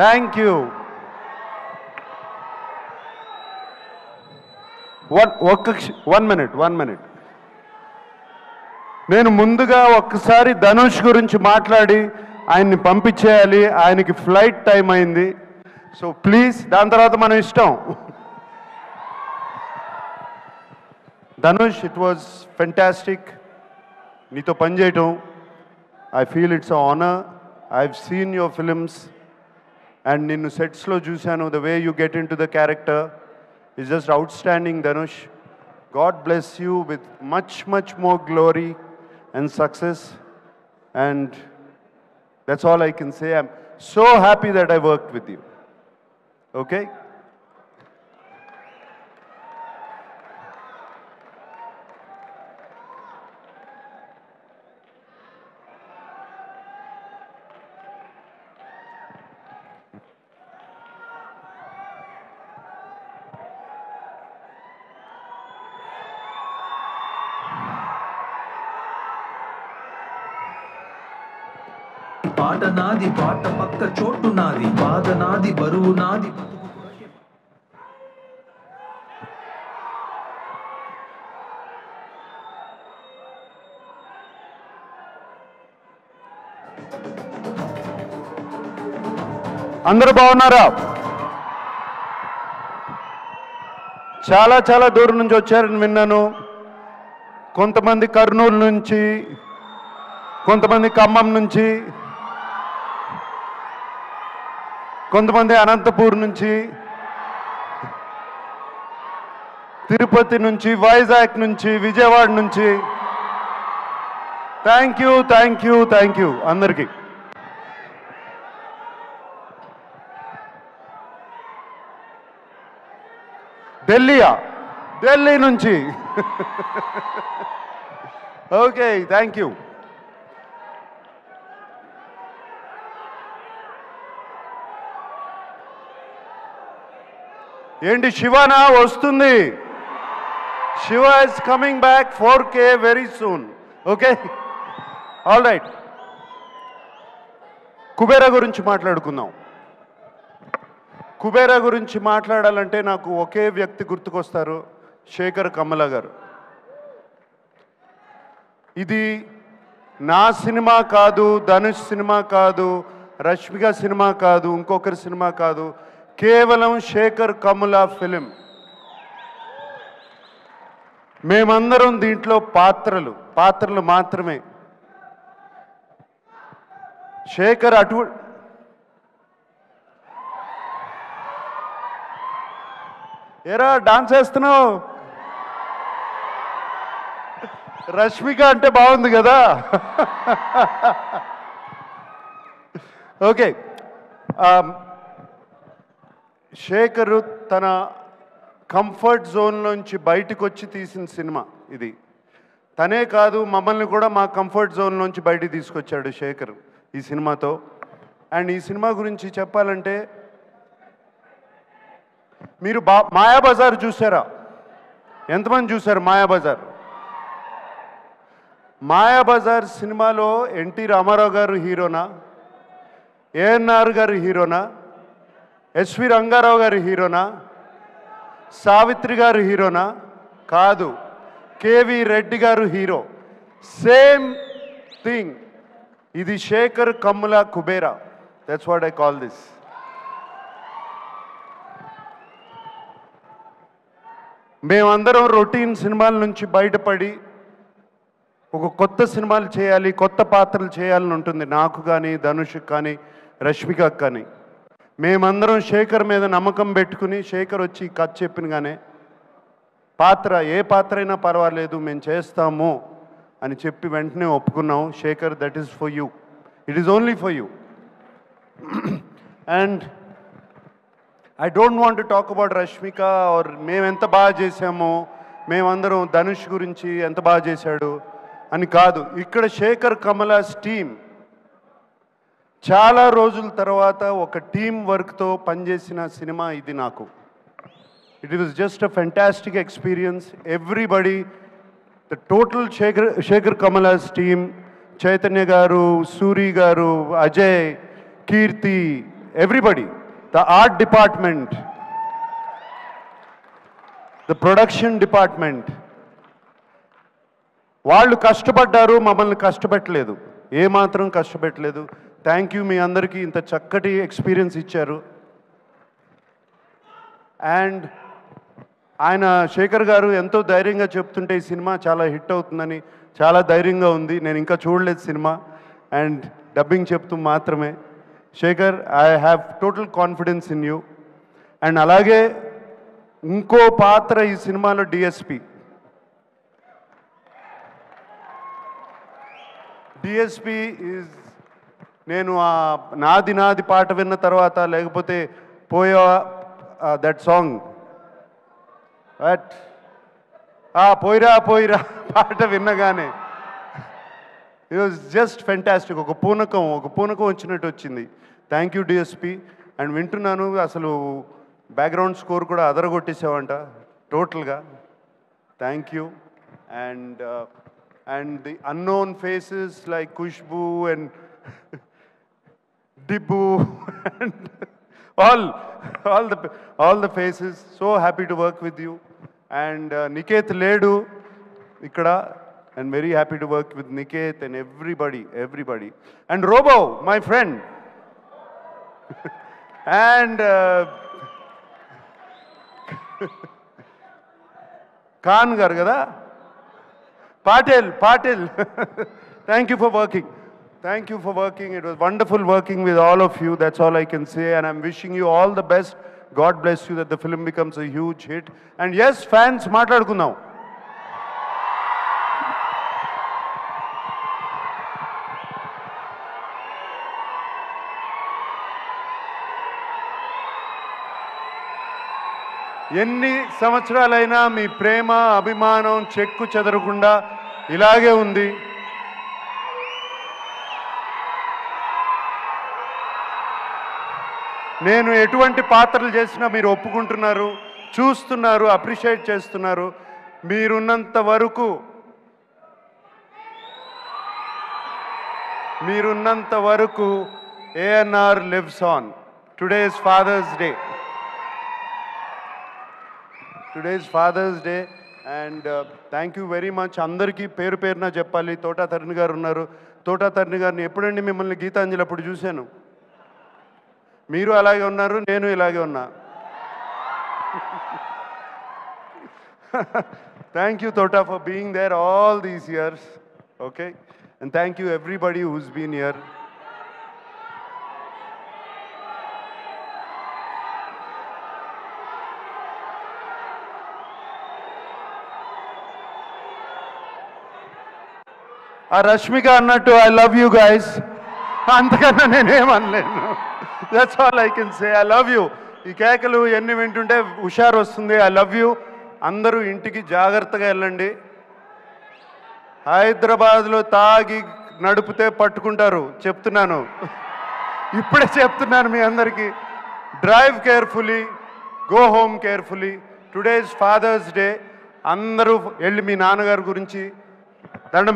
Thank you. One minute. నేను ముందుగా ఒక్కసారి ధనుష్ గురించి మాట్లాడి ఆయన్ని పంపించేయాలి. ఆయనకి ఫ్లైట్ టైం అయింది. సో ప్లీజ్, దాని తర్వాత మనం ఇష్టం. ధనుష్, ఇట్ వాజ్ ఫెంటాస్టిక్ నీతో పనిచేయటం. I feel it's honour. I have seen your films and నిన్ను సెట్స్లో చూశాను. The way you get in to the character is just outstanding, Dhanush. God bless you with much more glory and success, and that's all I can say. I'm so happy that I worked with you. Okay? పాట నాది, పాట పక్క చోటు నాది, బాధ నాది, బరువు నాది. అందరూ బాగున్నారా? చాలా దూరం నుంచి వచ్చారని విన్నాను. కొంతమంది కర్నూలు నుంచి, కొంతమంది ఖమ్మం నుంచి, కొంతమంది అనంతపూర్ నుంచి, తిరుపతి నుంచి, వైజాగ్ నుంచి, విజయవాడ నుంచి. థ్యాంక్ యూ అందరికీ. ఢిల్లీ నుంచి. Okay, thank you. ఏంటి శివనా వస్తుంది? Shiva is coming back 4K very soon. Okay, all right. Kubera గురించి మాట్లాడుకుందాం. కుబేరా గురించి మాట్లాడాలంటే నాకు ఒకే వ్యక్తి గుర్తుకొస్తారు, శేఖర్ కమ్ముల గారు. ఇది నా సినిమా కాదు, ధనుష్ సినిమా కాదు, రష్మిక సినిమా కాదు, ఇంకొకరి సినిమా కాదు, కేవలం శేఖర్ కమ్ముల ఫిలిం. మేమందరం దీంట్లో పాత్రలు మాత్రమే. శేఖర్ ఏరా డాన్స్ చేస్తున్నావు? రష్మిక అంటే బాగుంది కదా. ఓకే, శేఖర్ తన కంఫర్ట్ జోన్లోంచి బయటకు వచ్చి తీసిన సినిమా ఇది. తనే కాదు, మమ్మల్ని కూడా మా కంఫర్ట్ జోన్లోంచి బయటికి తీసుకొచ్చాడు శేఖర్ ఈ సినిమాతో. అండ్ ఈ సినిమా గురించి చెప్పాలంటే, మీరు మాయాబజార్ చూసారా? ఎంతమంది చూశారు మాయాబజార్? మాయాబజార్ సినిమాలో ఎన్టీ రామారావు గారు హీరోనా, ఏఎన్ఆర్ గారు హీరోనా, ఎస్వి రంగారావు గారు హీరోనా, సావిత్రి గారు హీరోనా? కాదు, కేవి రెడ్డి గారు హీరో. Same thing. ఇది Sekhar Kammula Kubera. That's what I call this. మేమందరం రొటీన్ సినిమాల నుంచి బయటపడి ఒక కొత్త సినిమాలు చేయాలి, కొత్త పాత్రలు చేయాలని ఉంటుంది నాకు కానీ, ధనుష్కి కానీ, రష్మికకు కానీ. మేమందరం శేఖర్ మీద నమ్మకం పెట్టుకుని, శేఖర్ వచ్చి కథ చెప్పినగానే ఏ పాత్ర అయినా పర్వాలేదు మేము చేస్తాము అని చెప్పి వెంటనే ఒప్పుకున్నాం. Sekhar, that is for you, it is only for you. And I don't want to talk about Rashmika or మేము ఎంత బాగా చేసామో, మేమందరం ధనుష్ గురించి ఎంత బాగా చేశాడు అని కాదు. ఇక్కడ శేఖర్ కమలాస్ టీమ్ చాలా రోజుల తర్వాత ఒక టీం వర్క్తో పనిచేసిన సినిమా ఇది నాకు. It was just a fantastic experience. Everybody, the total Sekhar Kammula's team, Chaitanya గారు, సూరి గారు, అజయ్, కీర్తి, everybody, the art department, the production department, వాళ్ళు కష్టపడ్డారు, మమ్మల్ని కష్టపెట్టలేదు, ఏమాత్రం కష్టపెట్టలేదు. Thank you. మీ అందరికీ ఇంత చక్కటి ఎక్స్పీరియన్స్ ఇచ్చారు. అండ్ ఆయన శేఖర్ గారు ఎంతో ధైర్యంగా చెప్తుంటే ఈ సినిమా చాలా హిట్ అవుతుందని చాలా ధైర్యంగా ఉంది. నేను ఇంకా చూడలేదు సినిమా, అండ్ డబ్బింగ్ చెప్తూ మాత్రమే. Shekhar, I have total confidence in you. And అలాగే ఇంకో పాత్ర ఈ సినిమాలో డిఎస్పి. డిఎస్పి ఈజ్, నేను ఆ నాది నాది పాట విన్న తర్వాత, లేకపోతే పోయా దట్ సాంగ్, బట్ పోయిరా పోయిరా పాట విన్నగానే ఇట్ వాజ్ జస్ట్ ఫెంటాస్టిక్. ఒక పూనకం వచ్చినట్టు వచ్చింది. Thank you DSP. అండ్ వింటున్నాను, అసలు బ్యాక్గ్రౌండ్ స్కోర్ కూడా అదరగొట్టేసావంట టోటల్గా. Thank you. And the unknown faces like Khushbu and Dibbu and all the faces. So happy to work with you. And Niket Ledu ikkada, and very happy to work with Niket and everybody. And Robo, my friend. And Khan gar kada, Patil. Thank you for working. Thank you for working. It was wonderful working with all of you. That's all I can say. And I'm wishing you all the best. God bless you, that the film becomes a huge hit. And yes, fans, maatladukundaam. ఎన్ని సంవత్సరాలైనా మీ ప్రేమ అభిమానం చెక్కు చెదరకుండా ఇలాగే ఉంది. నేను ఎటువంటి పాత్రలు చేసినా మీరు ఒప్పుకుంటున్నారు, చూస్తున్నారు, అప్రిషియేట్ చేస్తున్నారు. మీరున్నంత వరకు ANR lives on. Today is father's day. And thank you very much. అందరికీ పేరు పేరున చెప్పాలి. తోటా తరుణ్ గారు ఉన్నారు. తోటా తరుణ్ గారిని ఎప్పుడండి మిమ్మల్ని గీతాంజలి అప్పుడు చూశాను. మీరు అలాగే ఉన్నారు, నేను ఇలాగే ఉన్నా. Thank you Thota for being there all these years. Okay, and thank you everybody who's been here. ఆ రష్మిక అన్నట్టు ఐ లవ్ యూ గైస్, అంతకన్నా నేనేమనలేను. That's all I can say. I love you. ఈ కేకలు ఎన్ని వింటుంటే హుషారు వస్తుంది. I love you. అందరూ ఇంటికి జాగ్రత్తగా వెళ్ళండి. హైదరాబాద్లో తాగి నడిపితే పట్టుకుంటారు, చెప్తున్నాను, ఇప్పుడే చెప్తున్నాను మీ అందరికీ. Drive carefully, go home carefully. Today is father's day. అందరూ వెళ్ళి మీ నాన్నగారి గురించి దండం